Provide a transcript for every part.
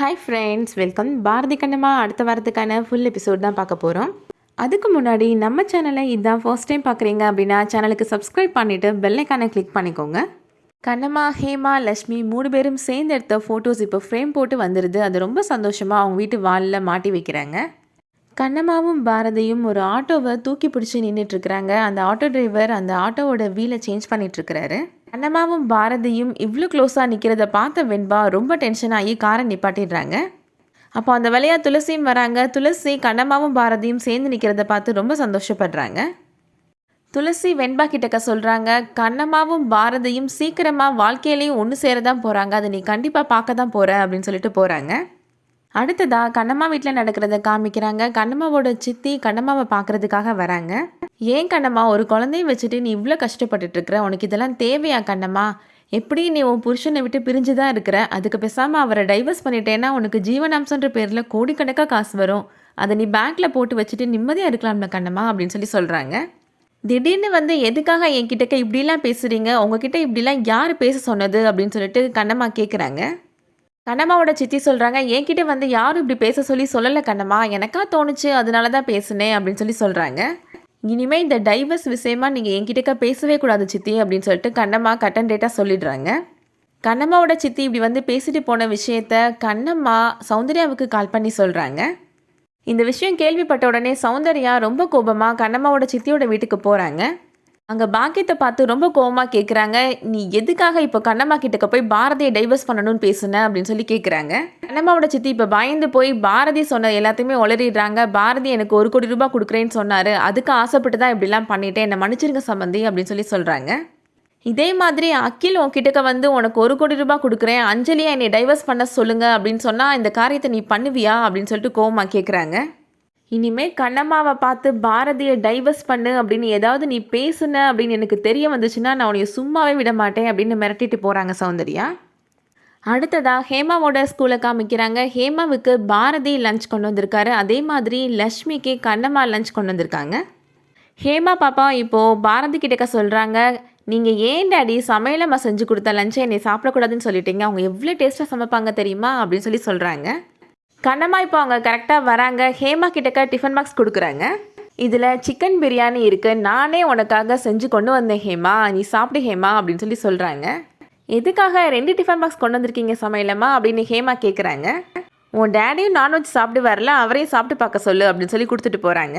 Hi friends, welcome. Bharathi Kannamma அடுத்த வாரத்துக்கான full episode தான் பார்க்க போகிறோம். அதுக்கு முன்னாடி நம்ம சேனலை இதான் ஃபர்ஸ்ட் டைம் பார்க்குறீங்க அப்படின்னா சேனலுக்கு சப்ஸ்கிரைப் பண்ணிவிட்டு பெல்லைக்கான கிளிக் பண்ணிக்கோங்க. கண்ணம்மா, ஹேமா, லக்ஷ்மி 3 பேரும் சேர்ந்து எடுத்த ஃபோட்டோஸ் இப்போ ஃப்ரேம் போட்டு வந்துடுது. அது ரொம்ப சந்தோஷமாக அவங்க வீட்டு வாலில் மாட்டி வைக்கிறாங்க. கண்ணம்மாவும் பாரதியும் ஒரு ஆட்டோவை தூக்கி பிடிச்சி நின்றுட்டுருக்குறாங்க. அந்த ஆட்டோ டிரைவர் அந்த ஆட்டோவோட வீலை சேஞ்ச் பண்ணிகிட்ருக்கிறாரு. கண்ணம்மாவும் பாரதியும் இவ்வளோ க்ளோஸாக நிற்கிறத பார்த்த வெண்பா ரொம்ப டென்ஷன் ஆகி காரை நிப்பாட்டிடுறாங்க. அப்போ அந்த வழியாக துளசியும் வராங்க. துளசி கண்ணம்மாவும் பாரதியும் சேர்ந்து நிற்கிறத பார்த்து ரொம்ப சந்தோஷப்படுறாங்க. துளசி வெண்பா கிட்டக்க சொல்கிறாங்க, கண்ணம்மாவும் பாரதியும் சீக்கிரமாக வாழ்க்கையிலையும் ஒன்று சேரதான் போகிறாங்க, அதை நீ கண்டிப்பாக பார்க்க தான் போகிற அப்படின்னு சொல்லிட்டு போகிறாங்க. அடுத்ததாக கண்ணம்மா வீட்டில் நடக்கிறத காமிக்கிறாங்க. கண்ணம்மாவோட சித்தி கண்ணம்மாவை பார்க்குறதுக்காக வராங்க. ஏன் கண்ணம்மா, ஒரு குழந்தைய வச்சுட்டு நீ இவ்வளோ கஷ்டப்பட்டுட்ருக்குற, உனக்கு இதெல்லாம் தேவையா கண்ணம்மா? எப்படி நீ உன் புருஷனை விட்டு பிரிஞ்சு தான் இருக்கிற, அதுக்கு பேசாமல் அவரை டைவர்ஸ் பண்ணிட்டேன்னா உனக்கு ஜீவனாம்சன்ற பேரில் கோடிக்கணக்காக காசு வரும், அதை நீ பேங்க்கில் போட்டு வச்சுட்டு நிம்மதியாக இருக்கலாம்ல கண்ணம்மா அப்படின்னு சொல்லி சொல்கிறாங்க. திடீர்னு வந்து எதுக்காக என்கிட்டக்க இப்படிலாம் பேசுகிறீங்க, உங்ககிட்ட இப்படிலாம் யார் பேச சொன்னது அப்படின்னு சொல்லிட்டு கண்ணம்மா கேட்குறாங்க. கண்ணம்மாவோட சித்தி சொல்கிறாங்க, என்கிட்ட வந்து யாரும் இப்படி பேச சொல்லி சொல்லலை கண்ணம்மா, எனக்கா தோணுச்சு அதனால தான் பேசுனேன் அப்படின்னு சொல்லி சொல்கிறாங்க. இனிமேல் இந்த டைவர்ஸ் விஷயமா நீங்கள் என்கிட்டக்கா பேசவே கூடாது சித்தி அப்படின்னு சொல்லிட்டு கண்ணம்மா கட் அண்ட் டேட்டாக சொல்லிடுறாங்க. கண்ணம்மாவோட சித்தி இப்படி வந்து பேசிட்டு போன விஷயத்த கண்ணம்மா சௌந்தர்யாவுக்கு கால் பண்ணி சொல்கிறாங்க. இந்த விஷயம் கேள்விப்பட்ட உடனே சௌந்தர்யா ரொம்ப கோபமாக கண்ணம்மாவோட சித்தியோட வீட்டுக்கு போகிறாங்க. அங்கே பாக்கியத்தை பார்த்து ரொம்ப கோபமாக கேட்குறாங்க, நீ எதுக்காக இப்போ கண்ணம்மா கிட்டக்க போய் பாரதியை டைவர்ஸ் பண்ணணும்னு பேசுன அப்படின்னு சொல்லி கேட்குறாங்க. கண்ணம்மாவோட சித்தி இப்போ பயந்து போய் பாரதி சொன்ன எல்லாத்தையுமே உளறிடுறாங்க. பாரதி எனக்கு 1 கோடி ரூபாய் கொடுக்குறேன்னு சொன்னார், அதுக்கு ஆசைப்பட்டு தான் இப்படிலாம் பண்ணிட்டேன், என்னை மன்னிச்சிருங்க சம்பந்தி அப்படின்னு சொல்லி சொல்கிறாங்க. இதே மாதிரி அகில் உன்கிட்டக்க வந்து உனக்கு 1 கோடி ரூபாய் கொடுக்குறேன், அஞ்சலியை என்னை டைவர்ஸ் பண்ண சொல்லுங்க அப்படின்னு சொன்னால் இந்த காரியத்தை நீ பண்ணுவியா அப்படின்னு சொல்லிட்டு கோபமாக கேட்குறாங்க. இனிமேல் கண்ணம்மாவை பார்த்து பாரதியை டைவர்ஸ் பண்ணு அப்படின்னு ஏதாவது நீ பேசுன அப்படின்னு எனக்கு தெரிய வந்துச்சுன்னா நான் உன்னைய சும்மாவே விட மாட்டேன் அப்படின்னு மிரட்டிட்டு போகிறாங்க சௌந்தர்யா. அடுத்ததாக ஹேமாவோட ஸ்கூலை காமிக்கிறாங்க. ஹேமாவுக்கு பாரதி லஞ்ச் கொண்டு வந்திருக்காரு. அதே மாதிரி லக்ஷ்மிக்கு கண்ணம்மா லஞ்ச் கொண்டு வந்திருக்காங்க. ஹேமா பாப்பா இப்போது பாரதி கிட்டக்க சொல்கிறாங்க, நீங்கள் ஏன் டாடி சமையலம்மா செஞ்சு கொடுத்த லஞ்சை என்னை சாப்பிடக்கூடாதுன்னு சொல்லிட்டீங்க, அவங்க எவ்வளோ டேஸ்ட்டாக சமைப்பாங்க தெரியுமா அப்படின்னு சொல்லி சொல்கிறாங்க. கண்ணம்மா இப்போ அவங்க கரெக்டாக வராங்க. ஹேமா கிட்டக்க டிஃபன் பாக்ஸ் கொடுக்குறாங்க. இதில் சிக்கன் பிரியாணி இருக்குது, நானே உனக்காக செஞ்சு கொண்டு வந்தேன் ஹேமா, நீ சாப்பிடு ஹேமா அப்படின்னு சொல்லி சொல்கிறாங்க. எதுக்காக 2 டிஃபன் பாக்ஸ் கொண்டு வந்திருக்கீங்க சமையலம்மா அப்படின்னு ஹேமா கேட்குறாங்க. உன் டேடியும் நான்வெஜ் சாப்பிட்டு வரல, அவரையும் சாப்பிட்டு பார்க்க சொல்லு அப்படின்னு சொல்லி கொடுத்துட்டு போகிறாங்க.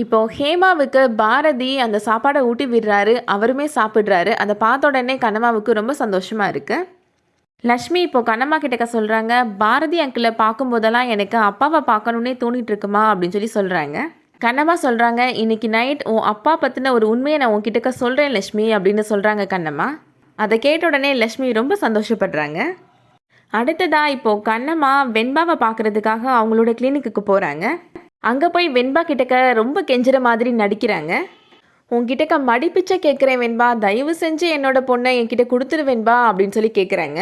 இப்போது ஹேமாவுக்கு பாரதி அந்த சாப்பாடை ஊட்டி விடுறாரு, அவருமே சாப்பிட்றாரு. அதை பார்த்த உடனே கண்ணம்மாவுக்கு ரொம்ப சந்தோஷமாக இருக்குது. லக்ஷ்மி இப்போ கண்ணம்மா கிட்டக்க சொல்கிறாங்க, பாரதி அங்கிளை பார்க்கும்போதெல்லாம் எனக்கு அப்பாவை பார்க்கணுன்னே தோணிட்டு இருக்குமா அப்படின்னு சொல்லி சொல்கிறாங்க. கண்ணம்மா சொல்கிறாங்க, இன்னைக்கு நைட் உன் அப்பா பற்றின ஒரு உண்மையை நான் உன்கிட்டக்க சொல்கிறேன் லக்ஷ்மி அப்படின்னு சொல்கிறாங்க கண்ணம்மா. அதை கேட்ட உடனே லக்ஷ்மி ரொம்ப சந்தோஷப்படுறாங்க. அடுத்ததாக இப்போது கண்ணம்மா வெண்பாவை பார்க்குறதுக்காக அவங்களோட கிளினிக்கு போகிறாங்க. அங்கே போய் வெண்பா கிட்டக்க ரொம்ப கெஞ்சுற மாதிரி நடிக்கிறாங்க. உன்கிட்டக்க மடிப்பிச்சை கேட்குறேன் வெண்பா, தயவு செஞ்சு என்னோட பொண்ணை என்கிட்ட கொடுத்துரு வெண்பா அப்படின்னு சொல்லி கேட்குறாங்க.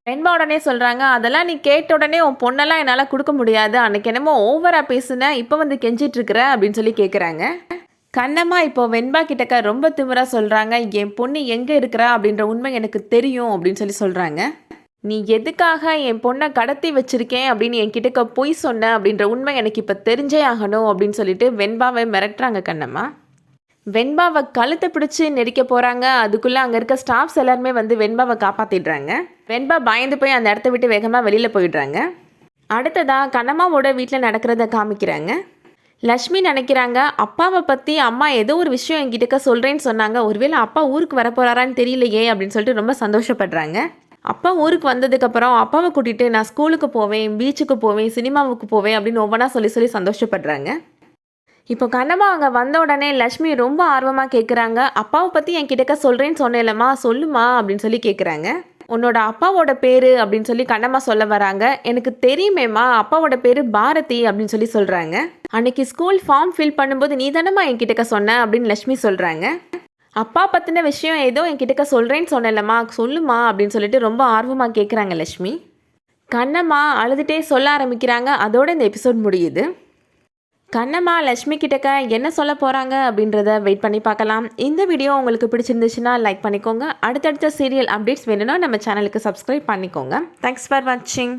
வெண்பா உடனே சொல்கிறாங்க, அதெல்லாம் நீ கேட்ட உடனே உன் பொண்ணெல்லாம் என்னால் கொடுக்க முடியாது, அன்றைக்கி என்னமோ ஓவராக பேசுனேன், இப்போ வந்து கெஞ்சிட்ருக்குற அப்படின்னு சொல்லி கேட்குறாங்க. கண்ணம்மா இப்போ வெண்பா கிட்டக்க ரொம்ப திமிராக சொல்கிறாங்க, என் பொண்ணு எங்கே இருக்கிறா அப்படின்ற உண்மை எனக்கு தெரியும் அப்படின்னு சொல்லி சொல்கிறாங்க. நீ எதுக்காக என் பொண்ணை கடத்தி வச்சுருக்கேன் அப்படின்னு என்கிட்டக்க பொய் சொன்ன அப்படின்ற உண்மை எனக்கு இப்போ தெரிஞ்சே ஆகணும் அப்படின்னு சொல்லிட்டு வெண்பாவை மிரட்டுறாங்க கண்ணம்மா. வெண்பாவை கழுத்தை பிடிச்சி நெரிக்க போகிறாங்க. அதுக்குள்ளே அங்கே இருக்க ஸ்டாஃப்ஸ் எல்லாருமே வந்து வெண்பாவை காப்பாற்றிடுறாங்க. வெண்பா பயந்து போய் அந்த இடத்த விட்டு வேகமாக வெளியில் போயிடுறாங்க. அடுத்ததாக கண்ணம்மாவோட வீட்டில் நடக்கிறத காமிக்கிறாங்க. லக்ஷ்மி நினைக்கிறாங்க, அப்பாவை பற்றி அம்மா ஏதோ ஒரு விஷயம் என்கிட்டக்க சொல்கிறேன்னு சொன்னாங்க, ஒருவேளை அப்பா ஊருக்கு வரப்போகிறாரான்னு தெரியலையே அப்படின்னு சொல்லிட்டு ரொம்ப சந்தோஷப்படுறாங்க. அப்பா ஊருக்கு வந்ததுக்கப்புறம் அப்பாவை கூட்டிகிட்டு நான் ஸ்கூலுக்கு போவேன், பீச்சுக்கு போவேன், சினிமாவுக்கு போவேன் அப்படின்னு ஒவ்வொன்றா சொல்லி சந்தோஷப்படுறாங்க. இப்போ கண்ணம்மா அங்கே வந்த உடனே லக்ஷ்மி ரொம்ப ஆர்வமாக கேட்குறாங்க, அப்பாவை பற்றி என் கிட்டக்க சொல்கிறேன்னு சொன்னேன்லம்மா, சொல்லுமா அப்படின்னு சொல்லி கேட்குறாங்க. உன்னோட அப்பாவோட பேர் அப்படின்னு சொல்லி கண்ணம்மா சொல்ல வராங்க. எனக்கு தெரியுமேம்மா, அப்பாவோட பேர் பாரதி அப்படின்னு சொல்லி சொல்கிறாங்க. அன்னைக்கு ஸ்கூல் ஃபார்ம் ஃபில் பண்ணும்போது நீ தானம்மா என் கிட்டக்க சொன்ன அப்படின்னு லக்ஷ்மி சொல்கிறாங்க. அப்பா பற்றின விஷயம் ஏதோ என் கிட்டக்க சொல்கிறேன்னு சொன்னேன்லம்மா, சொல்லுமா அப்படின்னு சொல்லிட்டு ரொம்ப ஆர்வமாக கேட்குறாங்க லக்ஷ்மி. கண்ணம்மா அழுதுகிட்டே சொல்ல ஆரம்பிக்கிறாங்க. அதோட இந்த எபிசோட் முடியுது. கண்ணம்மா லக்ஷ்மி கிட்டக்க என்ன சொல்ல போகிறாங்க அப்படின்றத வெயிட் பண்ணி பார்க்கலாம். இந்த வீடியோ உங்களுக்கு பிடிச்சிருந்துச்சுன்னா லைக் பண்ணிக்கோங்க. அடுத்தடுத்த சீரியல் அப்டேட்ஸ் வேணும்னா நம்ம சேனலுக்கு சப்ஸ்கிரைப் பண்ணிக்கோங்க. தேங்க்ஸ் ஃபார் வாட்சிங்.